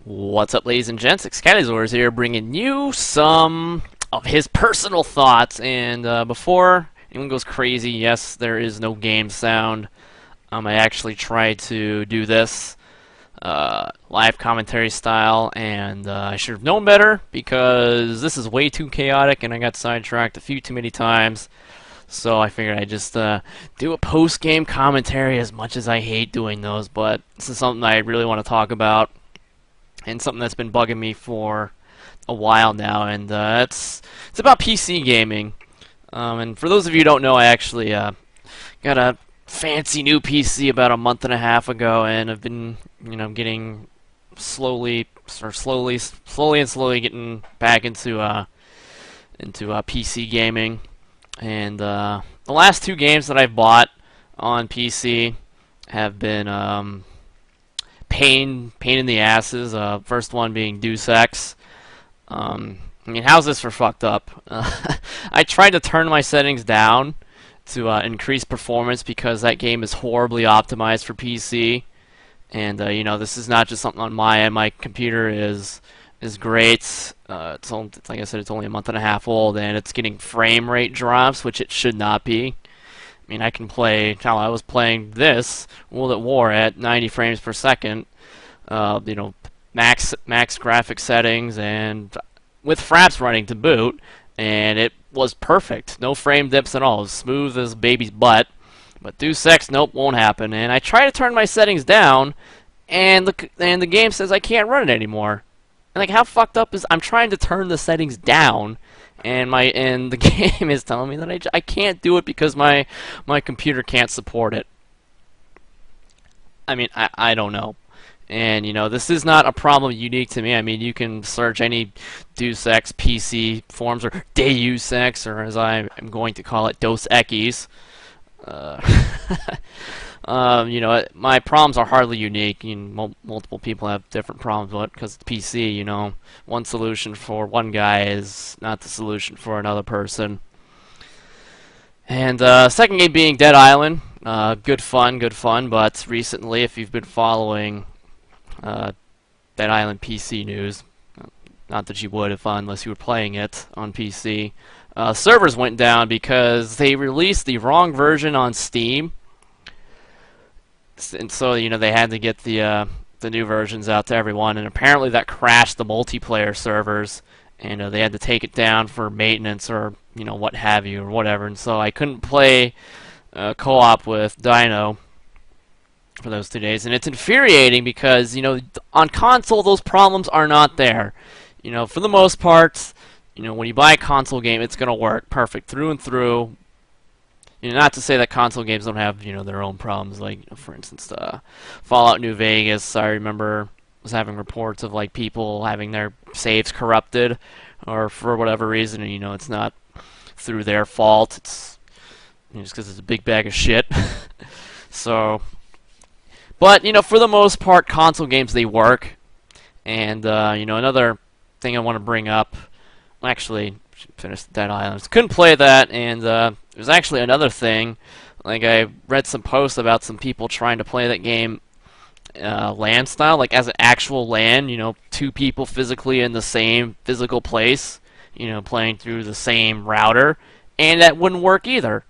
What's up, ladies and gents? Excalibur here, bringing you some of his personal thoughts. And before anyone goes crazy, yes, there is no game sound. I actually tried to do this live commentary style, and I should have known better because this is way too chaotic, and I got sidetracked a few too many times. So I figured I'd just do a post-game commentary, as much as I hate doing those. But this is something I really want to talk about, and something that's been bugging me for a while now, and it's about PC gaming. And for those of you who don't know, I actually got a fancy new PC about a month and a half ago, and I've been, getting slowly getting back into PC gaming. And the last two games that I've bought on PC have been pain in the asses. First one being Deus Ex. I mean, how's this for fucked up? I tried to turn my settings down to increase performance because that game is horribly optimized for PC. And this is not just something on my end. My computer is great. It's only, like I said, it's only a month and a half old, and it's getting frame rate drops, which it should not be. I mean, I can play. Hell, I was playing this World at War at 90 frames per second. Max graphic settings, and with fraps running to boot, and it was perfect. No frame dips at all. It was smooth as baby's butt. But Deus Ex, nope, won't happen. And I try to turn my settings down, and the game says I can't run it anymore. And like, how fucked up is I'm trying to turn the settings down, and the game is telling me that I can't do it because my computer can't support it. I mean, I don't know. And this is not a problem unique to me. I mean, you can search any Deus Ex PC forums, or Deus Ex, or as I am going to call it, Dos Equis. My problems are hardly unique. Multiple people have different problems with it because it's PC. One solution for one guy is not the solution for another person. And second game being Dead Island. Good fun. But recently, if you've been following Dead Island PC news, not that you would unless you were playing it on PC, servers went down because they released the wrong version on Steam. And so they had to get the new versions out to everyone, and apparently that crashed the multiplayer servers, and they had to take it down for maintenance or what have you or whatever. And so I couldn't play co-op with Dino for those 2 days, and it's infuriating because on console those problems are not there. For the most part, when you buy a console game, it's gonna work perfect through and through. Not to say that console games don't have their own problems. Like for instance, Fallout New Vegas. I remember was having reports of like people having their saves corrupted, or for whatever reason, and it's not through their fault. It's just because it's a big bag of shit. So, but for the most part, console games, they work. And another thing I want to bring up. Actually, finished Dead Island. Couldn't play that, and there's actually another thing. Like, I read some posts about some people trying to play that game LAN style, like as an actual LAN, two people physically in the same physical place, playing through the same router, and that wouldn't work either.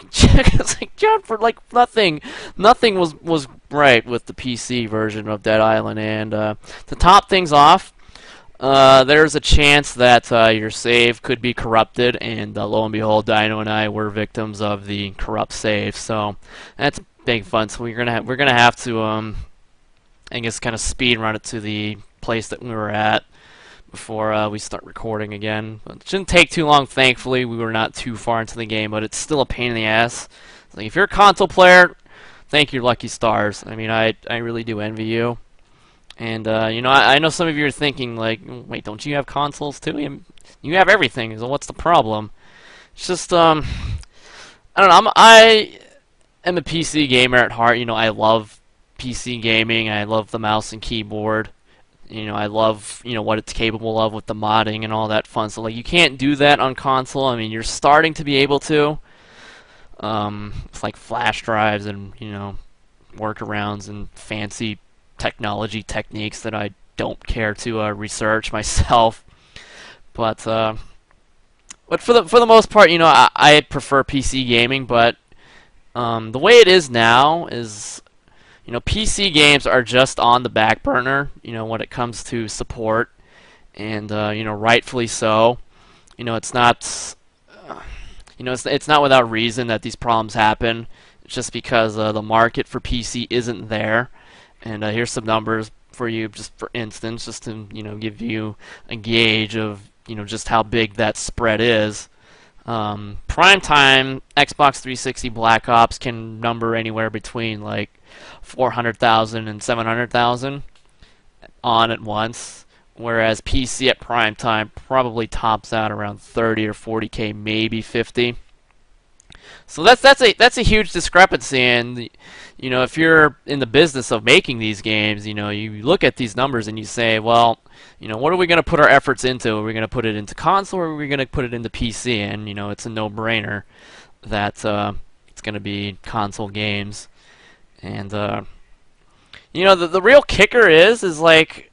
It's like, John, for like nothing was right with the PC version of Dead Island. And to top things off, there's a chance that your save could be corrupted, and lo and behold, Dino and I were victims of the corrupt save. So that's big fun. So we're gonna have to I guess kind of speed run it to the place that we were at before we start recording again. But it shouldn't take too long, thankfully. We were not too far into the game, but it's still a pain in the ass. Like, if you're a console player, thank your lucky stars. I mean, I really do envy you. And I know some of you are thinking like, wait, don't you have consoles too? You have everything. So what's the problem? It's just I don't know. I am a PC gamer at heart. I love PC gaming. I love the mouse and keyboard. I love, what it's capable of with the modding and all that fun. So, like, you can't do that on console. I mean, you're starting to be able to. It's like flash drives and, workarounds and fancy technology techniques that I don't care to research myself. But for the most part, I prefer PC gaming. But the way it is now is, PC games are just on the back burner. When it comes to support, and rightfully so. It's not. It's not without reason that these problems happen. It's just because the market for PC isn't there. And here's some numbers for you, just for instance, just to give you a gauge of just how big that spread is. Primetime Xbox 360 Black Ops can number anywhere between like 400,000 and 700,000 on at once, whereas PC at primetime probably tops out around 30 or 40K, maybe 50. So that's a huge discrepancy, and if you're in the business of making these games, you look at these numbers and you say, well, what are we going to put our efforts into? Are we going to put it into console, or are we going to put it into PC? And it's a no-brainer that it's going to be console games. And the real kicker is like,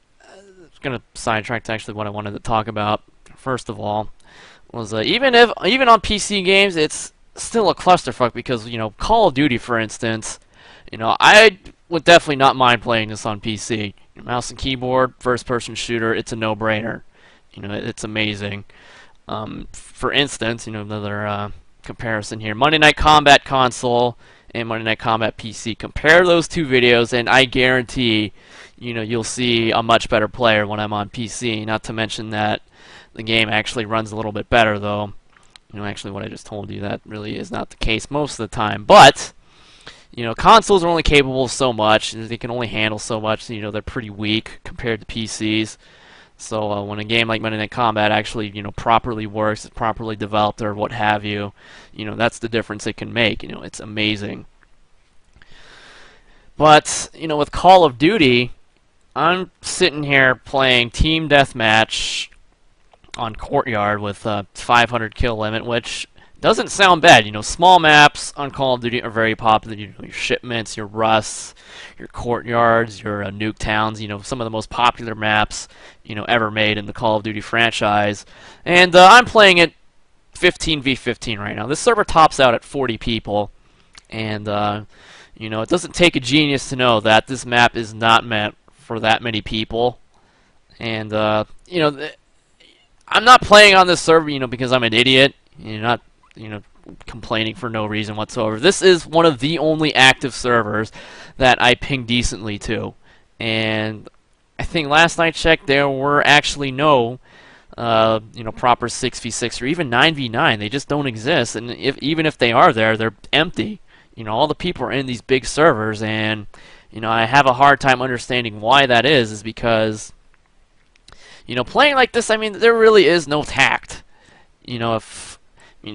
it's going to sidetrack to actually what I wanted to talk about. First of all, was even on PC games, it's still a clusterfuck because Call of Duty, for instance, I would definitely not mind playing this on PC. Mouse and keyboard, first-person shooter, it's a no-brainer. It's amazing. For instance, another comparison here: Monday Night Combat console and Monday Night Combat PC. Compare those two videos, and I guarantee, you'll see a much better player when I'm on PC. Not to mention that the game actually runs a little bit better, though. Actually, what I just told you, that really is not the case most of the time. But consoles are only capable of so much. They can only handle so much. They're pretty weak compared to PCs. So when a game like Monday Night Combat actually, properly works, it's properly developed, or what have you, that's the difference it can make. It's amazing. But with Call of Duty, I'm sitting here playing Team Deathmatch on Courtyard with a 500 kill limit, which doesn't sound bad. Small maps on Call of Duty are very popular. Your shipments, your rusts, your courtyards, your nuke towns. Some of the most popular maps ever made in the Call of Duty franchise. And I'm playing it 15v15 right now. This server tops out at 40 people, and it doesn't take a genius to know that this map is not meant for that many people. And I'm not playing on this server, because I'm an idiot. Not complaining for no reason whatsoever. This is one of the only active servers that I ping decently to, and I think last I checked there were actually no proper 6v6 or even 9v9. They just don't exist, and even if they are there, they're empty. All the people are in these big servers, and I have a hard time understanding why that is because playing like this, there really is no tact.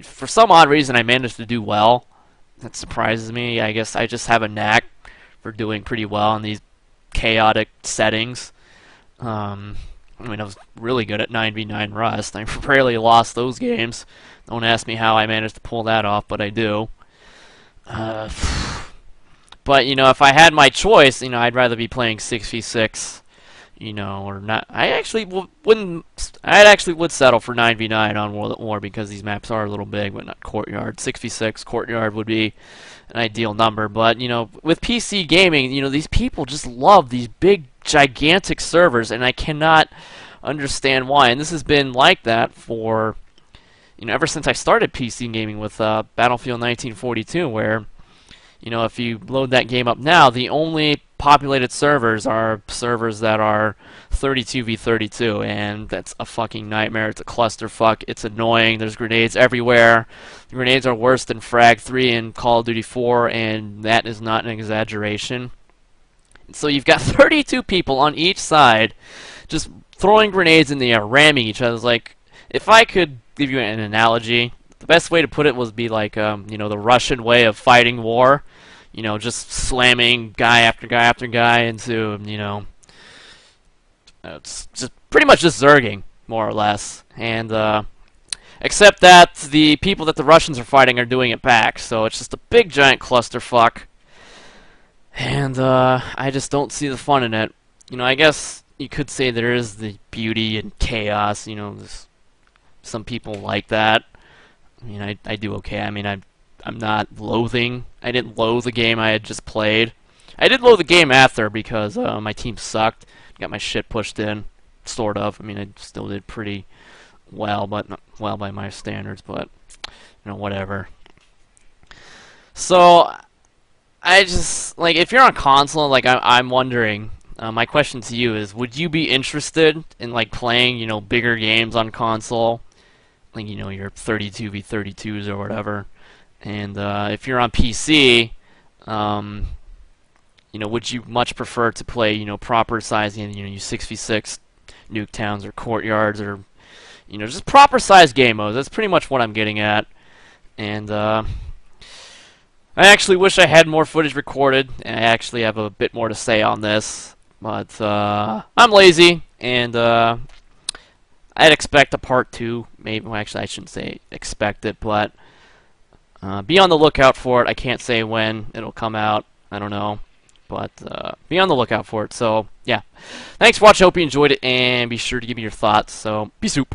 For some odd reason I managed to do well. That surprises me. I guess I just have a knack for doing pretty well in these chaotic settings. I was really good at 9v9 Rust. I rarely lost those games. Don't ask me how I managed to pull that off, but I do. But, if I had my choice, I'd rather be playing 6v6. Or not. I actually would settle for 9v9 on World at War because these maps are a little big, but not Courtyard. 6v6 Courtyard would be an ideal number. But with PC gaming, these people just love these big, gigantic servers, and I cannot understand why. And this has been like that for ever since I started PC gaming with Battlefield 1942, where if you load that game up now, the only populated servers are servers that are 32v32, and that's a fucking nightmare. It's a clusterfuck. It's annoying. There's grenades everywhere. The grenades are worse than Frag 3 in Call of Duty 4, and that is not an exaggeration. So you've got 32 people on each side just throwing grenades in the air, ramming each other. It's like, if I could give you an analogy, the best way to put it would be like, the Russian way of fighting war. Just slamming guy after guy after guy into, it's just pretty much just zerging, more or less. And, except that the people that the Russians are fighting are doing it back, so it's just a big giant clusterfuck. And I just don't see the fun in it. I guess you could say there is the beauty and chaos. Some people like that. I do okay. I'm not loathing. I didn't loathe the game I had just played. I did loathe the game after because my team sucked. Got my shit pushed in, sort of. I still did pretty well, but not well by my standards. But whatever. So I just like if you're on console, like I'm wondering. My question to you is: would you be interested in like playing, bigger games on console, like your 32v32s or whatever? And if you're on PC, um, would you much prefer to play, proper sizing, you 6v6 nuke towns or courtyards or just proper size game modes? That's pretty much what I'm getting at. And I actually wish I had more footage recorded, and I actually have a bit more to say on this, but I'm lazy, and I'd expect a part 2, maybe. Well, actually, I shouldn't say expect it, but be on the lookout for it. I can't say when it'll come out. I don't know, but be on the lookout for it. So, yeah. Thanks for watching. Hope you enjoyed it, and be sure to give me your thoughts. So, peace out.